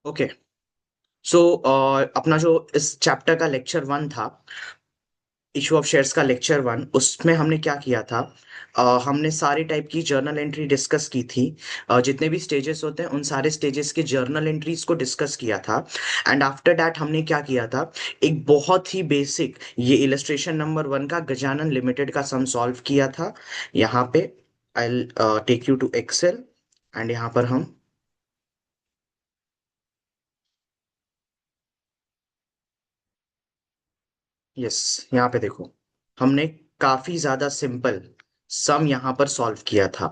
Okay. सो अपना जो इस चैप्टर का लेक्चर वन था, इशू ऑफ शेयर्स का लेक्चर वन, उसमें हमने क्या किया था? हमने सारी टाइप की जर्नल एंट्री डिस्कस की थी। जितने भी स्टेजेस होते हैं उन सारे स्टेजेस के जर्नल एंट्रीज को डिस्कस किया था। एंड आफ्टर दैट हमने क्या किया था? एक बहुत ही बेसिक ये इलस्ट्रेशन नंबर वन का गजानन लिमिटेड का सम सॉल्व किया था। यहाँ पे I take you to Excel. And यहाँ पर हम, यस, यहाँ पे देखो, हमने काफी ज्यादा सिंपल सम यहाँ पर सॉल्व किया था।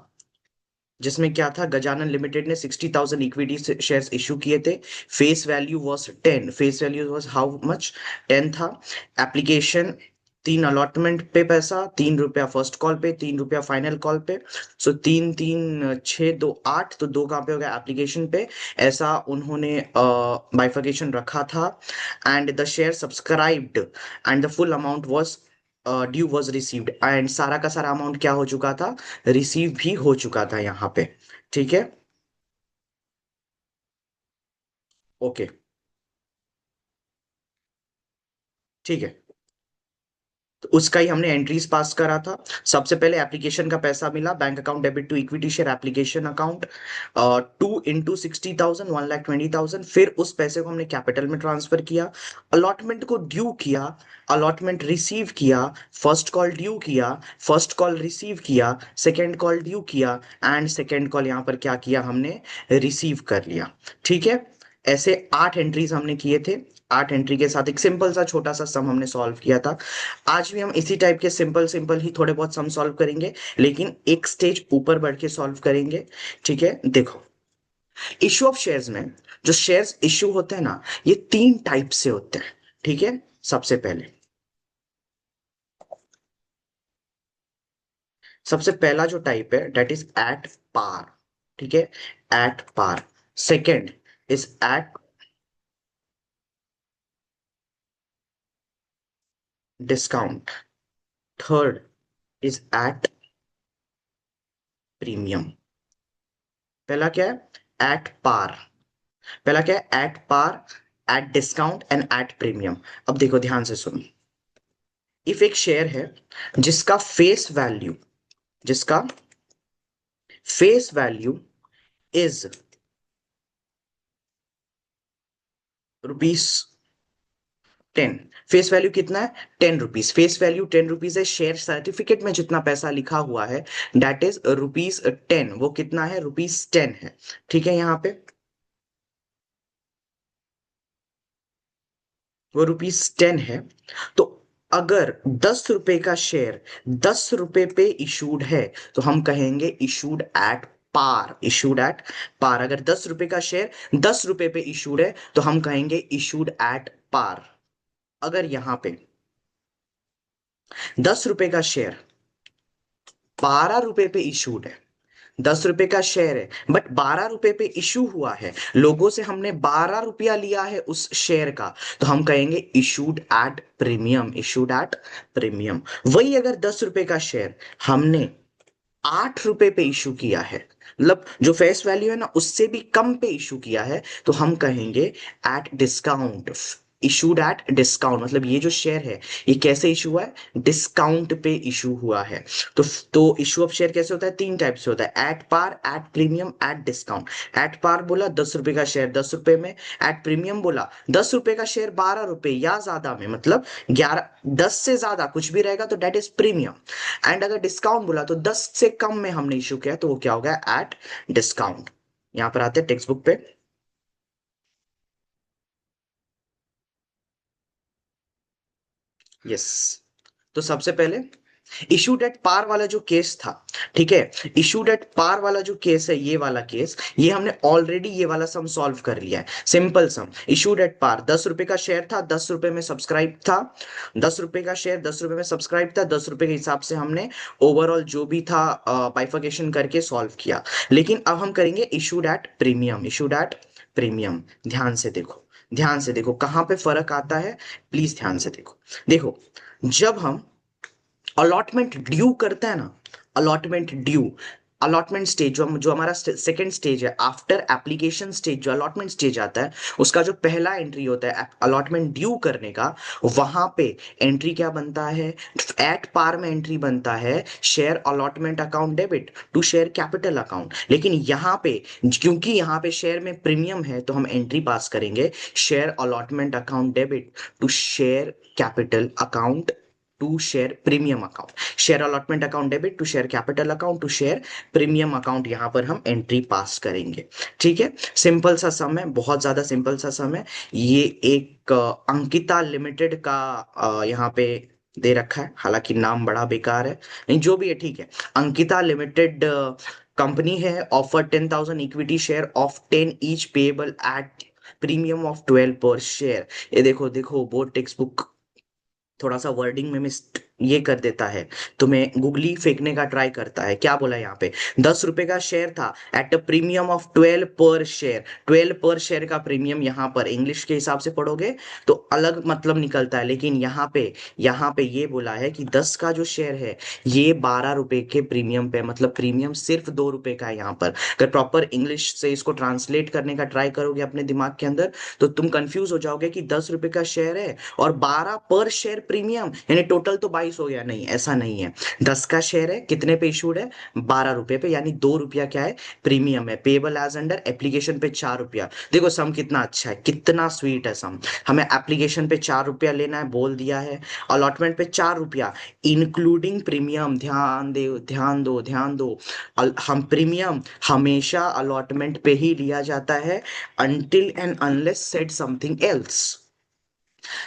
जिसमें क्या था, गजानन लिमिटेड ने 60,000 इक्विटी शेयर्स इशू किए थे। Face value was 10, face value was how much, 10 था। एप्लीकेशन, तीन अलॉटमेंट पे पैसा, 3 रुपया फर्स्ट कॉल पे, 3 रुपया फाइनल कॉल पे। सो तीन तीन छः दो आठ, तो दो कहाँ पे हो गया, एप्लीकेशन पे। ऐसा उन्होंने बाइफर्केशन रखा था। And the share subscribed and the full amount was due was received, and सारा का सारा अमाउंट क्या हो चुका था, रिसीव भी हो चुका था यहाँ पे। ठीक है। ओके। ठीक है। तो उसका ही हमने एंट्रीज पास करा था। सबसे पहले एप्लीकेशन का पैसा मिला, bank account debit to equity share application account, 2 into 60,000, 1,20,000। फिर उस पैसे को हमने कैपिटल में ट्रांसफर किया। अलॉटमेंट को ड्यू किया, अलॉटमेंट रिसीव किया, फर्स्ट कॉल ड्यू किया, फर्स्ट कॉल रिसीव किया, सेकेंड कॉल ड्यू किया, एंड सेकेंड कॉल यहाँ पर क्या किया हमने, रिसीव कर लिया। ठीक है। ऐसे 8 एंट्रीज हमने किए थे। 8 एंट्री के साथ एक सिंपल सा छोटा सा सम हमने सॉल्व किया था। आज भी हम इसी टाइप के सिंपल सिंपल ही थोड़े बहुत सम सॉल्व करेंगे, लेकिन एक स्टेज ऊपर बढ़ के सॉल्व करेंगे। ठीक है, देखो, इश्यू ऑफ शेयर्स में जो शेयर्स इश्यू होते हैं ना, ये 3 टाइप से होते हैं। ठीक है। सबसे पहले, सबसे पहला जो टाइप है डेट इज एट पार। ठीक है, at par. Second is at discount. Third is at premium. पहला क्या है, एट पार। पहला क्या है, at par, at discount and at premium. अब देखो ध्यान से सुनो। इफ एक शेयर है जिसका फेस वैल्यू, जिसका face value is rupees 10। Face value कितना है, 10 रुपीज। फेस वैल्यू 10 रुपीज है। शेयर सर्टिफिकेट में जितना पैसा लिखा हुआ है दैट इज रुपीज 10। वो कितना है, रुपीज 10 है। ठीक है, यहाँ पे वो रुपीज 10 है। तो अगर 10 रुपए का शेयर 10 रुपए पे इशूड है, तो हम कहेंगे issued at par. Issued at par. अगर 10 रुपए का शेयर 10 रुपए पे इशूड है, तो हम कहेंगे इशूड एट पार। अगर यहां पे 10 रुपए का शेयर 12 रुपए पे इशूड है, 10 रुपए का शेयर है बट 12 रुपए पे इशू हुआ है, लोगों से हमने 12 रुपया लिया है उस शेयर का, तो हम कहेंगे issued at premium. Issued at premium. वही अगर 10 रुपए का शेयर हमने 8 रुपए पे इशू किया है, मतलब जो फेस वैल्यू है ना उससे भी कम पे इशू किया है, तो हम कहेंगे at discount. Issued at discount, मतलब ये जो शेयर है ये कैसे इशू हुआ है, डिस्काउंट पे इशू हुआ है। तो इशू ऑफ शेयर कैसे होता है, 3 टाइप से होता है, at par, at premium, at discount. At par बोला 10 रुपए का शेयर 10 रुपए में, एट प्रीमियम बोला 10 रुपए का शेयर 12 रुपए या ज्यादा में, मतलब 11, 10 से ज्यादा कुछ भी रहेगा तो डेट इज प्रीमियम। एंड अगर डिस्काउंट बोला तो 10 से कम में हमने इशू किया, तो वो क्या हो गया, एट डिस्काउंट। यहां पर आते हैं टेक्स्ट बुक पे। यस। तो सबसे पहले इशूड एट पार वाला जो केस था, ठीक है, इशूड एट पार वाला जो केस है, ये वाला केस, ये हमने ऑलरेडी ये वाला सम सॉल्व कर लिया है। Simple sum, issued at par, 10 रुपए का शेयर था, 10 रुपए में सब्सक्राइब था। 10 रुपए का शेयर 10 रुपए में सब्सक्राइब था, 10 रुपए के हिसाब से हमने ओवरऑल जो भी था बाइफर्केशन करके सॉल्व किया। लेकिन अब हम करेंगे issued at premium. Issued at premium. ध्यान से देखो, ध्यान से देखो कहां पे फर्क आता है, प्लीज ध्यान से देखो। देखो, जब हम अलॉटमेंट ड्यू करते हैं ना, अलॉटमेंट ड्यू, अलॉटमेंट स्टेज जो हमारा सेकंड स्टेज है, आफ्टर एप्लीकेशन स्टेज जो अलॉटमेंट स्टेज आता है, उसका जो पहला एंट्री होता है अलॉटमेंट ड्यू करने का, वहां पे एंट्री क्या बनता है? एट पार में एंट्री बनता है share allotment account debit to share capital account. लेकिन यहाँ पे क्योंकि यहाँ पे शेयर में प्रीमियम है, तो हम एंट्री पास करेंगे share allotment account debit to share capital account to share premium account. Share allotment account debit to share capital account to share premium account, यहां पर हम एंट्री पास करेंगे। ठीक है, सिंपल सा सम है, बहुत ज्यादा सिंपल सा सम है। ये एक अंकिता लिमिटेड का यहाँ पे दे रखा है, हालांकि नाम बड़ा बेकार है, नहीं जो भी है ठीक है। अंकिता लिमिटेड कंपनी है, offer 10,000 equity share of 10 each payable at premium of 12 पर शेयर। ये देखो देखो, बोर्ड टेक्स्ट बुक थोड़ा सा वर्डिंग में मिस ये कर देता है, तुम्हें गुगली फेंकने का ट्राई करता है। क्या बोला यहाँ पे? 10 रुपए का शेयर था एट अ प्रीमियम ऑफ 12 पर शेयर। 12 पर शेयर का प्रीमियम यहाँ पर इंग्लिश के हिसाब से पढ़ोगे तो अलग मतलब निकलता है, लेकिन यहाँ पे ये बोला है कि 10 का जो शेयर है ये 12 रुपए के प्रीमियम पे, मतलब प्रीमियम सिर्फ 2 रुपए का है यहाँ पर। अगर प्रॉपर इंग्लिश से इसको ट्रांसलेट करने का ट्राई करोगे अपने दिमाग के अंदर, तो तुम कंफ्यूज हो जाओगे कि 10 रुपए का शेयर है और 12 पर शेयर प्रीमियम, यानी टोटल तो 22 हो गया। नहीं, ऐसा नहीं है। 10 का शेयर है, कितने पे इशूड है? 12 रुपए पे, यानी 2 रुपया क्या है? प्रीमियम है। पेबल एज अंडर एप्लीकेशन पे 4 रुपया। देखो सम कितना अच्छा है, कितना स्वीट है सम। हमें एप्लीकेशन पे 4 रुपया लेना है, बोल दिया है। अलॉटमेंट पे 4 रुपया इंक्लूडिंग प्रीमियम। ध्यान दे, ध्यान दो, ध्यान दो। हम प्रीमियम हमेशा अलॉटमेंट पे ही लिया जाता है, until and unless said something else.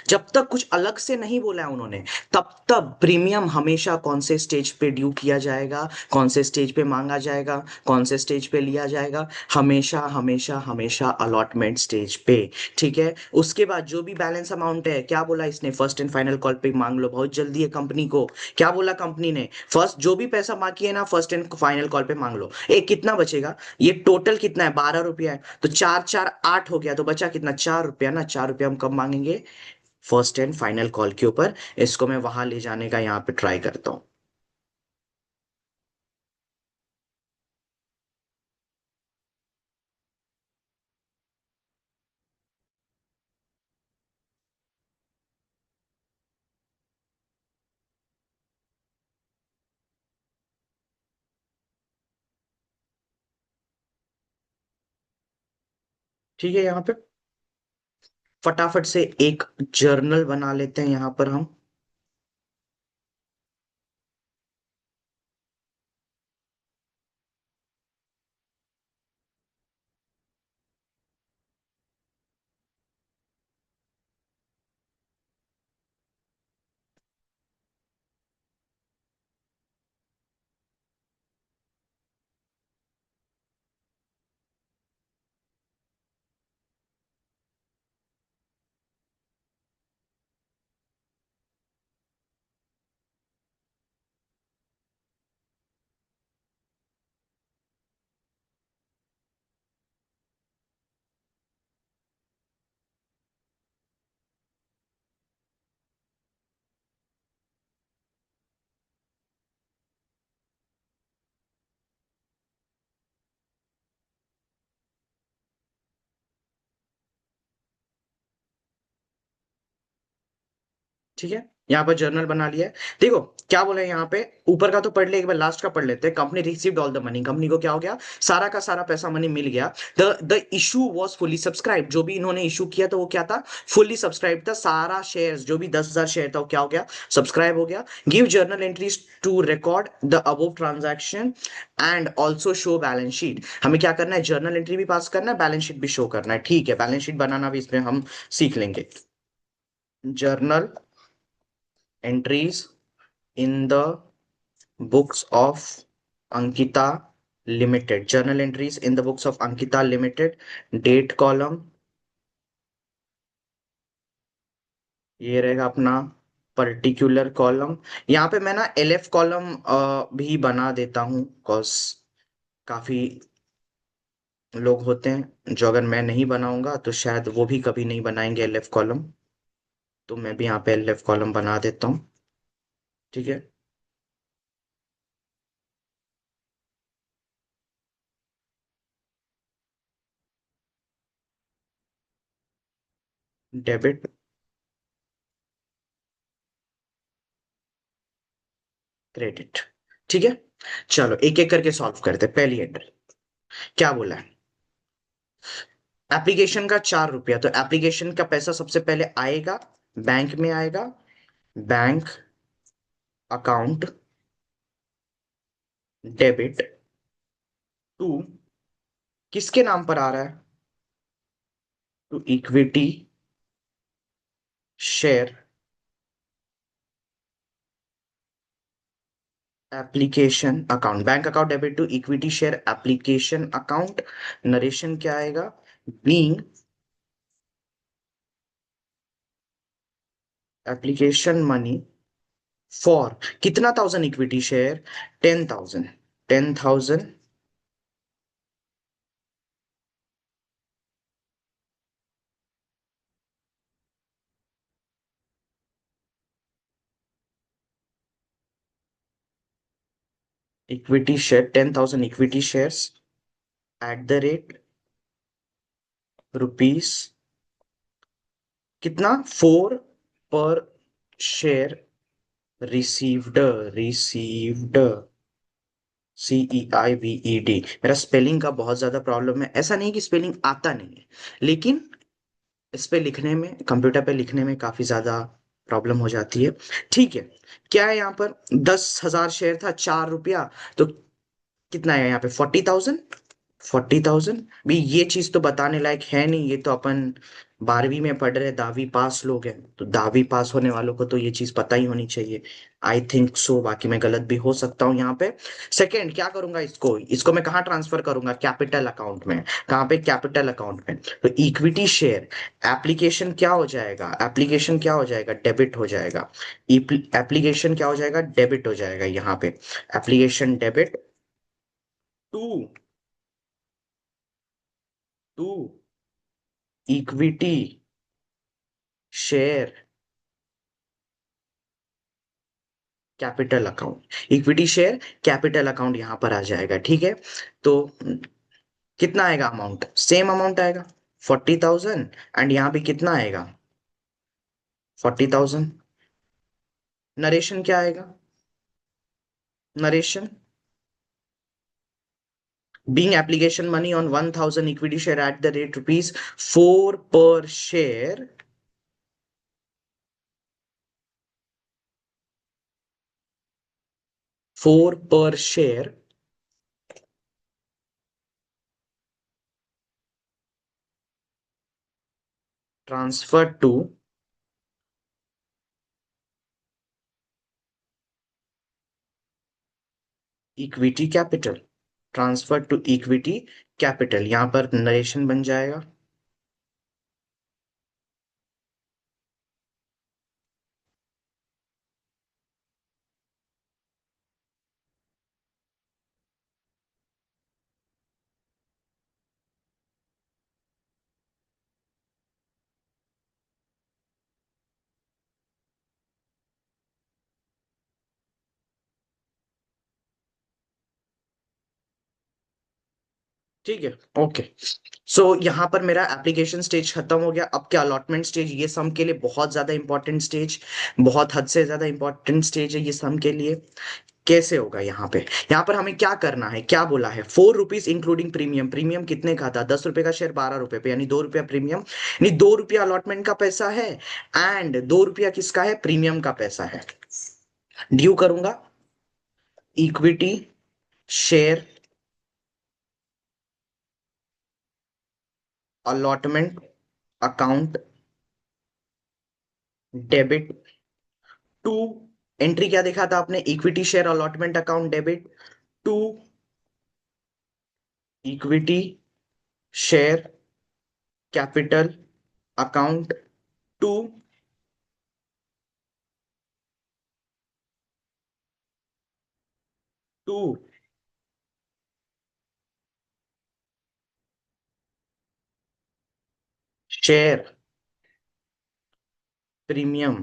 जब तक कुछ अलग से नहीं बोला है उन्होंने, तब तक प्रीमियम हमेशा कौन से स्टेज पे ड्यू किया जाएगा, कौन से स्टेज पे मांगा जाएगा, कौन से स्टेज पे लिया जाएगा? हमेशा हमेशा हमेशा अलॉटमेंट स्टेज पे। ठीक है, उसके बाद जो भी बैलेंस अमाउंट है, क्या बोला इसने? फर्स्ट एंड फाइनल कॉल पे मांग लो, बहुत जल्दी है कंपनी को। क्या बोला कंपनी ने? फर्स्ट जो भी पैसा बाकी है ना, फर्स्ट एंड फाइनल कॉल पे मांग लो। कितना बचेगा? ये टोटल कितना है? 12 रुपया है, तो चार चार 8 हो गया, तो बचा कितना? 4 रुपया ना। 4 रुपया हम कब मांगेंगे? फर्स्ट एंड फाइनल कॉल के ऊपर। इसको मैं वहां ले जाने का यहाँ पे ट्राई करता हूँ। ठीक है, यहाँ पे फटाफट से एक जर्नल बना लेते हैं यहाँ पर हम। ठीक है, यहाँ पर जर्नल बना लिया है। देखो क्या बोला है यहाँ पे, ऊपर का तो पढ़ ले, एक बार लास्ट का पढ़ लेते हैं। Company received all the money, company को क्या हो गया? सारा का सारा पैसा मनी मिल गया। The issue was fully subscribe, जो भी इन्होंने इशू किया था वो क्या था? फुली सब्सक्राइब था। सारा शेयर्स जो भी 10,000 शेयर था वो क्या हो गया? सब्सक्राइब हो गया। Give journal entries to record the above transaction and also show balance sheet. हमें क्या करना है? जर्नल एंट्री भी पास करना है, बैलेंस शीट भी शो करना है। ठीक है, बैलेंस शीट बनाना भी इसमें हम सीख लेंगे। Journal entries in the books of Ankita Limited. Journal entries in the books of Ankita Limited. Date column ये रहेगा अपना पर्टिकुलर कॉलम। यहाँ पे मैं ना एलएफ कॉलम भी बना देता हूँ, कॉज काफी लोग होते हैं जो अगर मैं नहीं बनाऊंगा तो शायद वो भी कभी नहीं बनाएंगे एलएफ कॉलम। तो मैं भी यहाँ पे एलएफ कॉलम बना देता हूँ। ठीक है। Debit, credit. ठीक है, चलो एक एक करके सॉल्व करते हैं। पहली एंट्री क्या बोला है? एप्लीकेशन का 4 रुपया, तो एप्लीकेशन का पैसा सबसे पहले आएगा, बैंक में आएगा। बैंक अकाउंट डेबिट टू, किसके नाम पर आ रहा है? To equity share application account. Bank account debit to equity share application account. Narration क्या आएगा? बीइंग एप्लीकेशन मनी फॉर, कितना thousand equity share? 10,000। 10,000 equity share, 10,000 equity shares at the rate rupees कितना, 4 per share received. Received, CEIVED। मेरा spelling का बहुत ज्यादा problem है, ऐसा नहीं कि स्पेलिंग आता नहीं है, लेकिन इस पे लिखने में, कंप्यूटर पे लिखने में काफी ज्यादा प्रॉब्लम हो जाती है। ठीक है, क्या है यहाँ पर? 10,000 शेयर था, 4 रुपया, तो कितना है यहाँ पे? 40,000। 40,000 भी, ये चीज तो बताने लायक है नहीं, ये तो अपन 12वीं में पढ़ रहे, 10वीं पास लोग हैं, तो 10वीं पास होने वालों को तो ये चीज पता ही होनी चाहिए। आई थिंक सो, बाकी मैं गलत भी हो सकता हूँ यहाँ पे। सेकंड क्या करूंगा, इसको इसको मैं कहाँ ट्रांसफर करूंगा? कैपिटल अकाउंट में। कहाँ पे? कैपिटल अकाउंट में। तो इक्विटी शेयर एप्लीकेशन क्या हो जाएगा? एप्लीकेशन क्या हो जाएगा? डेबिट हो जाएगा। एप्लीकेशन क्या हो जाएगा? डेबिट हो जाएगा यहाँ पे। Application debit to, to equity share capital account. Equity share capital account यहां पर आ जाएगा। ठीक है, तो कितना आएगा अमाउंट? सेम अमाउंट आएगा, 40,000। एंड यहाँ पे कितना आएगा? 40,000। नरेशन क्या आएगा? Narration being application money on 1,000 equity share at the rate rupees 4 per share, 4 per share transferred to equity capital. Transfer to equity capital, यहां पर नरेशन बन जाएगा। ठीक है, ओके। सो यहाँ पर मेरा एप्लीकेशन स्टेज खत्म हो गया। अब क्या? Allotment stage. ये सम के लिए बहुत ज्यादा इंपॉर्टेंट स्टेज, बहुत हद से ज्यादा इंपॉर्टेंट स्टेज है ये सम के लिए। कैसे होगा यहाँ पे? यहाँ पर हमें क्या करना है? क्या बोला है? 4 रुपीज इंक्लूडिंग प्रीमियम। प्रीमियम कितने का था? 10 रुपए का शेयर, 12 रुपए पे, यानी 2 रुपया प्रीमियम, यानी 2 रुपया अलॉटमेंट का पैसा है, एंड 2 रुपया किसका है? प्रीमियम का पैसा है। ड्यू करूंगा equity share allotment account debit to, entry क्या देखा था आपने? Equity share allotment account debit to equity share capital account to to share premium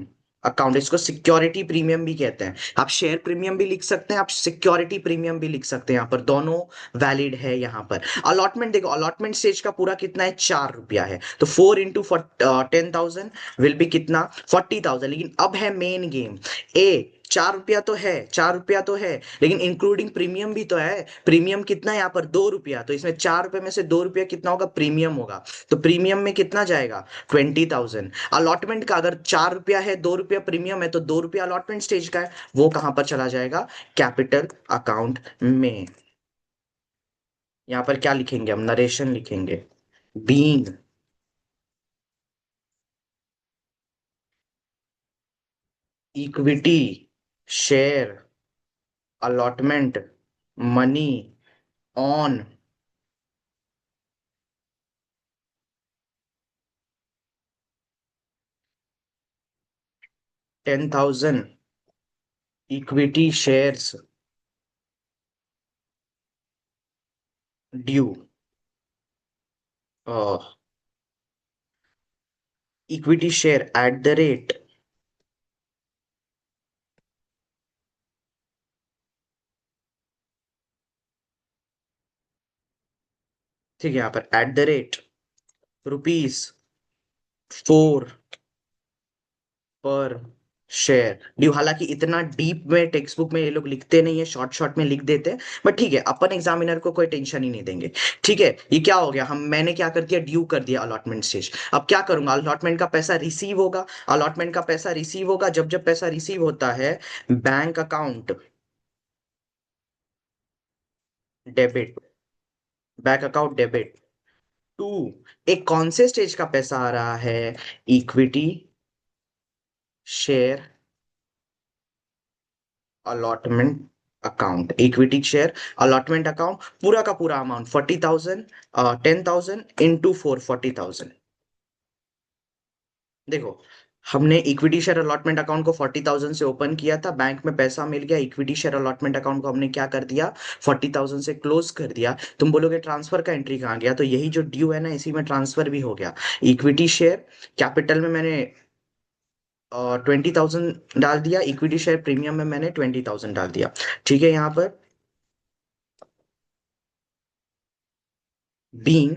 account, इसको सिक्योरिटी प्रीमियम भी कहते हैं। आप शेयर प्रीमियम भी लिख सकते हैं, आप सिक्योरिटी प्रीमियम भी लिख सकते हैं, यहाँ पर दोनों वैलिड है। यहाँ पर अलॉटमेंट देखो, अलॉटमेंट स्टेज का पूरा कितना है, 4 रुपया है, तो 4 into 10,000 विल बी कितना, 40,000। लेकिन अब है मेन गेम, ए 4 रुपया तो है, 4 रुपया तो है, लेकिन इंक्लूडिंग प्रीमियम भी तो है। प्रीमियम कितना है यहाँ पर, 2 रुपया, तो इसमें 4 रुपये में से 2 रुपया कितना होगा, प्रीमियम होगा। तो प्रीमियम में कितना जाएगा, 20,000। अलॉटमेंट का अगर 4 रुपया है, 2 रुपया प्रीमियम है, तो 2 रुपया अलॉटमेंट स्टेज का है, वो कहां पर चला जाएगा, कैपिटल अकाउंट में। यहां पर क्या लिखेंगे हम, नरेशन लिखेंगे। Being equity share allotment money on 10,000 equity shares due, equity share eight the rate, ठीक है, यहाँ पर eight the rate ₹4 per share due. हालांकि इतना डीप में टेक्स्ट बुक में ये लोग लिखते नहीं है, शॉर्ट शॉर्ट में लिख देते हैं, बट ठीक है, अपन एग्जामिनर को कोई टेंशन ही नहीं देंगे। ठीक है, ये क्या हो गया, हम मैंने क्या कर दिया, ड्यू कर दिया अलॉटमेंट स्टेज। अब क्या करूंगा, अलॉटमेंट का पैसा रिसीव होगा, अलॉटमेंट का पैसा रिसीव होगा, जब जब पैसा रिसीव होता है, bank account debit, bank account debit to, एक कौन से स्टेज का पैसा आ रहा है, equity share allotment account, equity share allotment account, पूरा का पूरा अमाउंट 40,000, 10,000 इंटू 4, 40,000। देखो, हमने इक्विटी शेयर अलॉटमेंट अकाउंट को 40,000 से ओपन किया था, बैंक में पैसा मिल गया, इक्विटी शेयर अलॉटमेंट अकाउंट को हमने क्या कर दिया, 40,000 से क्लोज कर दिया। तुम बोलोगे ट्रांसफर का एंट्री कहाँ गया, तो यही जो ड्यू है ना, इसी में ट्रांसफर भी हो गया। इक्विटी शेयर कैपिटल में मैंने 20,000 डाल दिया, इक्विटी शेयर प्रीमियम में मैंने 20,000 डाल दिया। ठीक है, यहाँ पर being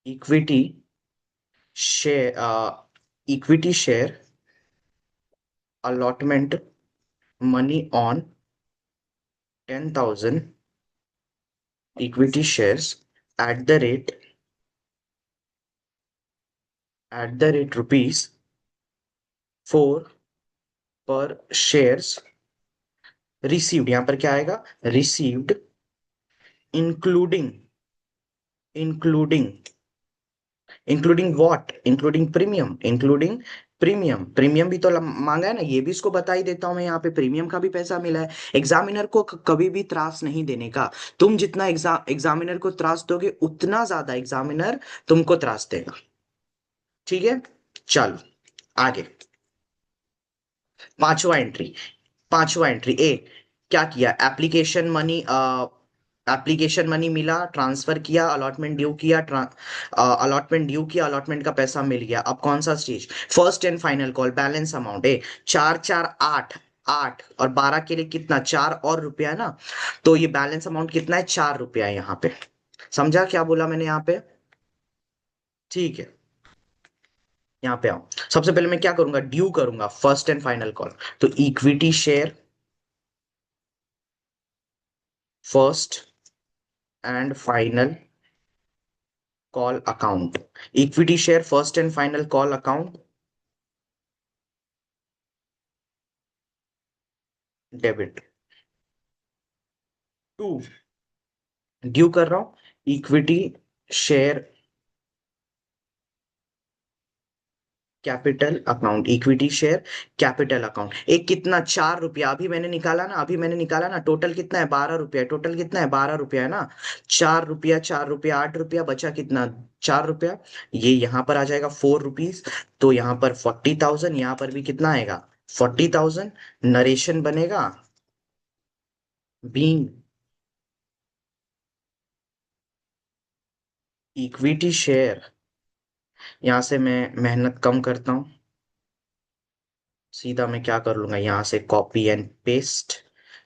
equity share, equity share allotment money on 10,000 equity shares at the rate ₹4 पर shares received। यहां पर क्या आएगा, received including including including what, including premium, including premium. Premium भी तो मांगा है ना, ये भी इसको बता ही देता हूं मैं, यहाँ पे प्रीमियम का भी पैसा मिला है। एग्जामिनर को कभी भी त्रास नहीं देने का। तुम जितना एग्जामिनर को त्रास दोगे, उतना ज्यादा एग्जामिनर तुमको त्रास देगा। ठीक है, चलो आगे। पांचवा एंट्री, पांचवा एंट्री ए, क्या किया, एप्लीकेशन मनी मिला, ट्रांसफर किया, अलॉटमेंट ड्यू किया, अलॉटमेंट ड्यू किया, अलॉटमेंट का पैसा मिल गया। अब कौन सा stage, first and final call, balance amount है 4, 4, 8, 8 और 12 के लिए कितना, 4 और रुपया है ना, तो ये बैलेंस अमाउंट कितना है, 4 रुपया है यहाँ पे। समझा क्या बोला मैंने यहाँ पे, ठीक है। यहाँ पे आओ, सबसे पहले मैं क्या करूंगा, ड्यू करूंगा, फर्स्ट एंड फाइनल कॉल, तो equity share first and final call account, equity share first and final call account debit to, due कर रहा हूं, equity share capital account, equity share capital account, एक कितना, 4 रुपया, अभी मैंने निकाला ना, अभी मैंने निकाला ना, टोटल कितना है, 12 रुपया, टोटल कितना है, 12 रुपया है ना। 4 रुपया, 4 रुपया, 8 रुपया, बचा कितना, 4 रुपया। ये यहां पर आ जाएगा ₹4, तो यहां पर 40,000, यहां पर भी कितना आएगा, 40,000। नरेशन बनेगा, बीइंग इक्विटी शेयर यहाँ से मैं मेहनत कम करता हूँ। सीधा मैं क्या कर लूंगा, यहाँ से कॉपी एंड पेस्ट।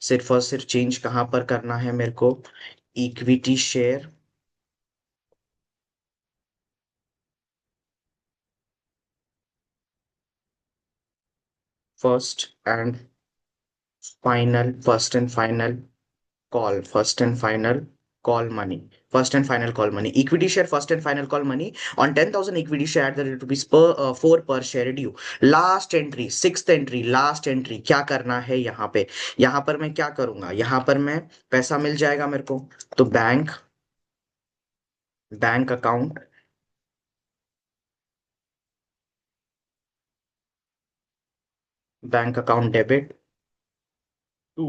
सिर्फ और सिर्फ चेंज कहाँ पर करना है मेरे को, equity share first and final, first and final call, first and final call money, first and final call money, equity share first and final call money on 10,000 equity share eight the rate rupees per 4 per share due. Last entry, sixth entry, last entry क्या करना है यहाँ पे? यहाँ पर मैं क्या करूंगा, यहाँ पर मैं पैसा मिल जाएगा मेरे को, तो bank, bank account, bank account debit to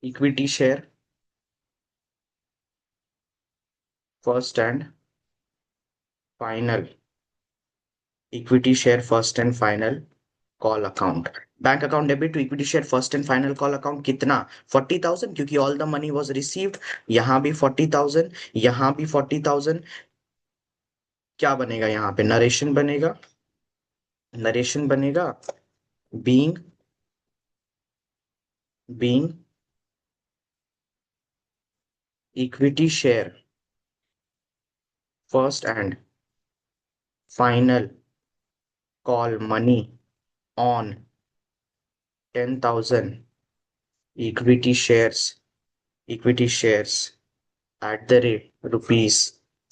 equity share first and final, equity share first and final call account. Bank account debit to equity share first and final call account कितना? 40,000, क्योंकि all the money was received. यहाँ भी 40,000, यहाँ भी 40,000। क्या बनेगा यहाँ पे? नरेशन बनेगा, नरेशन बनेगा, being, being equity share first and final call money on 10,000 equity shares, equity shares at the rate rupees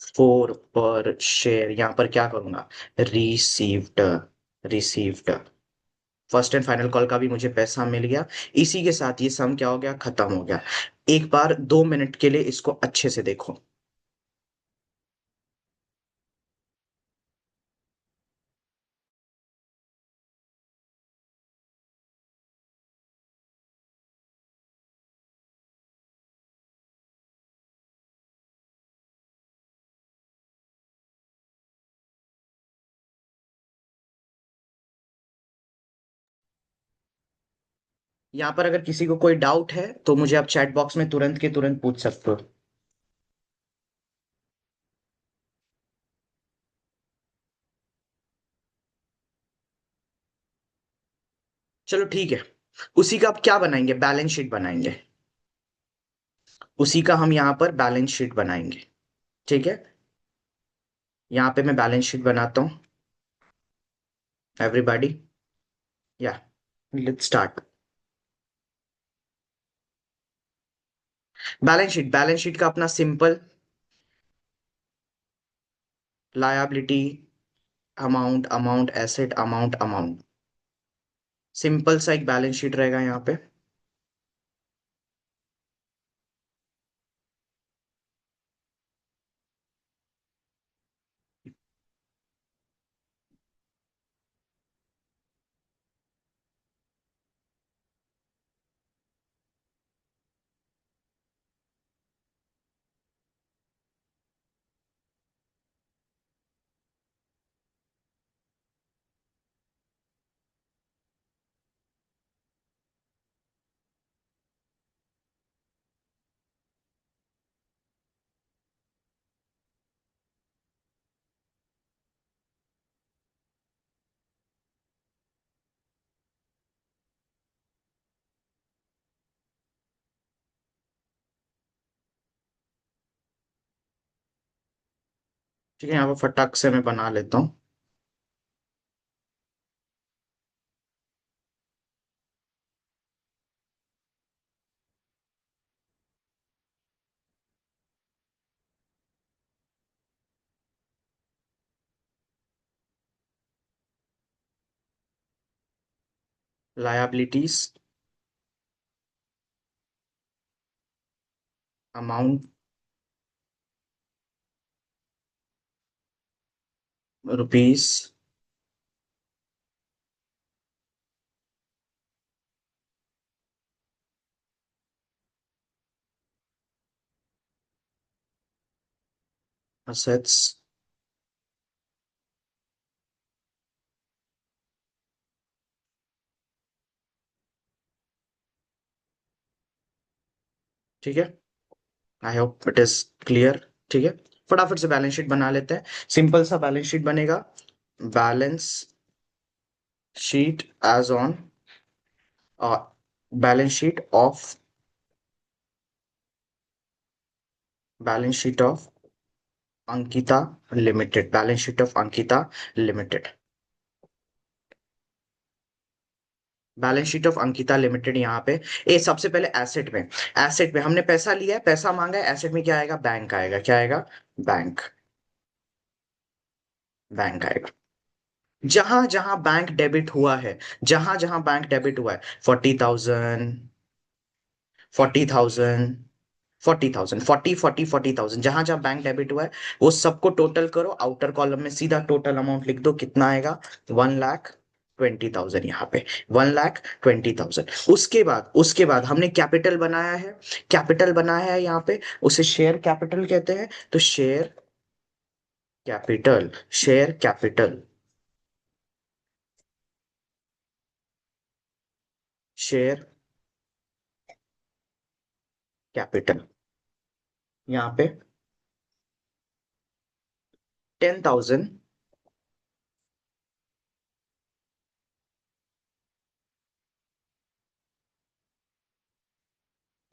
4 per share. यहां पर क्या करूंगा, received, received. First and final call का भी मुझे पैसा मिल गया। इसी के साथ ये सम क्या हो गया, खत्म हो गया। एक बार 2 मिनट के लिए इसको अच्छे से देखो। यहाँ पर अगर किसी को कोई डाउट है तो मुझे आप चैट बॉक्स में तुरंत के तुरंत पूछ सकते हो। चलो ठीक है। उसी का आप क्या बनाएंगे, बैलेंस शीट बनाएंगे। उसी का हम यहाँ पर बैलेंस शीट बनाएंगे। ठीक है, यहाँ पे मैं बैलेंस शीट बनाता हूँ। एवरीबॉडी, या, let's start. Balance sheet, balance sheet का अपना simple, liability, amount, amount, asset, amount, amount. Simple सा एक बैलेंस शीट रहेगा यहाँ पे। ठीक है, यहाँ पर फटाक से मैं बना लेता हूँ। Liabilities, amount, rupees, assets. ठीक है, I hope it is clear. ठीक है, फटाफट से बैलेंस शीट बना लेते हैं। सिंपल सा बैलेंस शीट बनेगा। Balance sheet as on balance sheet of balance sheet of Ankita limited, balance sheet of Ankita limited, balance sheet of Ankita limited यहाँ पे। ए सबसे पहले एसेट में, एसेट में हमने पैसा लिया है, पैसा मांगा है, एसेट में क्या आएगा, बैंक आएगा, क्या आएगा, बैंक, बैंक आएगा। जहां जहां बैंक डेबिट हुआ है, जहां जहां बैंक डेबिट हुआ है, 40,000, 40,000, 40,000, 40,000, जहां जहां बैंक डेबिट हुआ है वो सबको टोटल करो, आउटर कॉलम में सीधा टोटल अमाउंट लिख दो, कितना आएगा, 1,20,000 यहाँ पे, 1,20,000। उसके बाद हमने कैपिटल बनाया है, कैपिटल बनाया है यहाँ पे, उसे शेयर कैपिटल कहते हैं। तो share capital, share capital, share capital यहाँ पे 10,000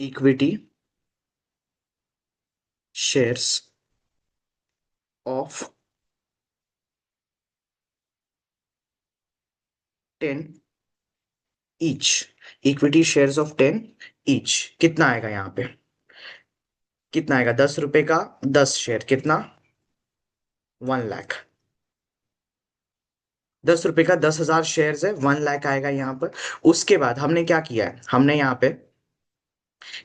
equity shares of 10 each, equity shares of 10 each, कितना आएगा यहाँ पे, कितना आएगा, 10 रुपए का 10 शेयर, कितना, 1 लाख, 10 रुपए का 10,000 शेयर्स है, 1 लाख आएगा यहाँ पर। उसके बाद हमने क्या किया है, हमने यहाँ पे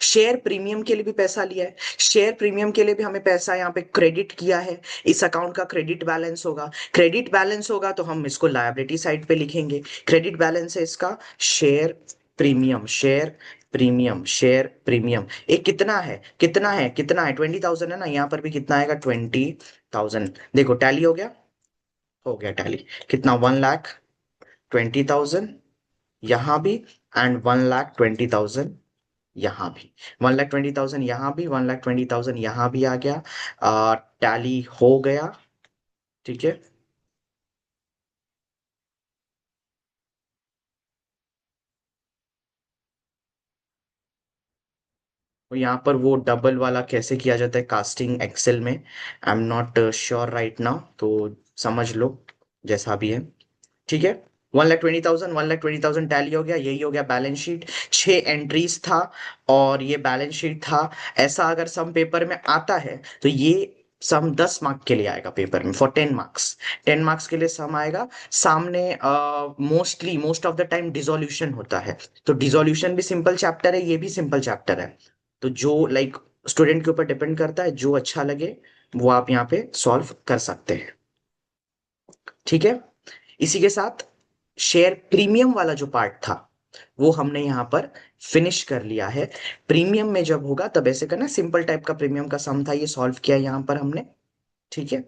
शेयर प्रीमियम के लिए भी पैसा लिया है, शेयर प्रीमियम के लिए भी हमें पैसा यहाँ पे क्रेडिट किया है। इस अकाउंट का क्रेडिट बैलेंस होगा, क्रेडिट बैलेंस होगा तो हम इसको लायबिलिटी साइड पे लिखेंगे। क्रेडिट बैलेंस है इसका share premium, share premium, share premium. एक कितना है, कितना है, कितना है, 20,000 है ना, यहाँ पर भी कितना आएगा, 20,000। देखो टैली हो गया टैली, कितना, 1,20,000 यहाँ भी, एंड 1,20,000 यहाँ भी, 1,20,000 यहाँ भी, 1,20,000 यहाँ भी आ गया, टैली हो गया, ठीक है। और यहाँ पर वो डबल वाला कैसे किया जाता है कास्टिंग एक्सेल में, I am not sure right now, तो समझ लो जैसा भी है, ठीक है। 1,20,000, 1,20,000 टैली हो गया, यही हो गया बैलेंस शीट। 6 एंट्रीज था और ये बैलेंस शीट था। ऐसा अगर सम पेपर में आता है तो ये सम 10 मार्क के लिए आएगा पेपर में, फॉर 10 मार्क्स, 10 मार्क्स के लिए सम आएगा। सामने mostly most of the time dissolution होता है, तो डिसोल्यूशन भी सिंपल चैप्टर है, ये भी सिंपल चैप्टर है। तो जो लाइक स्टूडेंट के ऊपर डिपेंड करता है, जो अच्छा लगे वो आप यहाँ पे सॉल्व कर सकते हैं, ठीक है। इसी के साथ शेयर प्रीमियम वाला जो पार्ट था वो हमने यहाँ पर फिनिश कर लिया है। प्रीमियम में जब होगा तब ऐसे करना, सिंपल टाइप का प्रीमियम का सम था, ये सॉल्व किया यहाँ पर हमने, ठीक है।